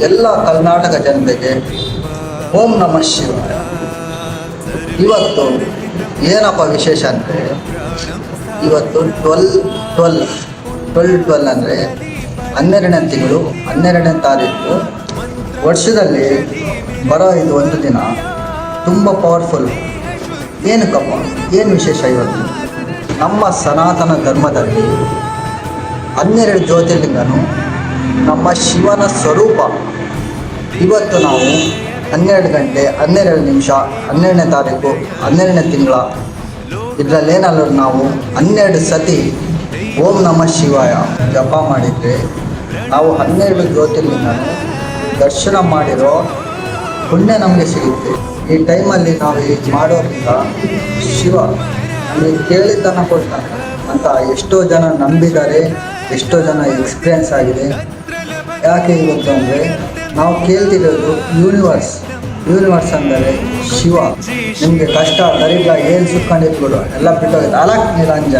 ಎಲ್ಲ ಕರ್ನಾಟಕ ಜನತೆಗೆ ಓಂ ನಮಃ ಶಿವಾಯ. ಇವತ್ತು ಏನಪ್ಪ ವಿಶೇಷ ಅಂದರೆ, ಇವತ್ತು 12 ಅಂದರೆ 12ನೇ ತಿಂಗಳು 12ನೇ ತಾರೀಕು. ವರ್ಷದಲ್ಲಿ ಬರೋ ಇದು ಒಂದು ದಿನ ತುಂಬ ಪವರ್ಫುಲ್. ಏನಕ್ಕಪ್ಪ, ಏನು ವಿಶೇಷ ಇವತ್ತು? ನಮ್ಮ ಸನಾತನ ಧರ್ಮದಲ್ಲಿ 12 ಜ್ಯೋತಿರ್ಲಿಂಗನು ನಮ್ಮ ಶಿವನ ಸ್ವರೂಪ. ಇವತ್ತು ನಾವು 12 ಗಂಟೆ 12 ನಿಮಿಷ 12ನೇ ತಾರೀಕು 12ನೇ ತಿಂಗಳ ಇದರಲ್ಲೇನಲ್ಲೂ ನಾವು 12 ಸತಿ ಓಂ ನಮಃ ಶಿವಾಯ ಜಪ ಮಾಡಿದರೆ ನಾವು 12 ಜ್ಯೋತಿರ್ಲಿಂಗನು ದರ್ಶನ ಮಾಡಿರೋ ಪುಣ್ಯ ನಮಗೆ ಸಿಗುತ್ತೆ. ಈ ಟೈಮಲ್ಲಿ ನಾವು ಈಗ ಮಾಡೋದ್ರಿಂದ ಶಿವ ನಮಗೆ ಕೇಳಿದ್ದನ್ನು ಕೊಡ್ತಾನೆ ಅಂತ ಎಷ್ಟೋ ಜನ ನಂಬಿದ್ದಾರೆ, ಎಷ್ಟೋ ಜನ ಎಕ್ಸ್ಪೀರಿಯನ್ಸ್ ಆಗಿದೆ. ಯಾಕೆ ಇವತ್ತು ಅಂದರೆ ನಾವು ಕೇಳ್ತಿರೋದು ಯೂನಿವರ್ಸ್ ಅಂದರೆ ಶಿವ. ನಿಮಗೆ ಕಷ್ಟ ದರಿದ್ರ ಏನು ಸುತ್ಕೊಂಡಿರ್ಬೋದು ಎಲ್ಲ ಬಿಟ್ಟೋಗುತ್ತೆ. ಅಲಕ್ ನಿರಂಜ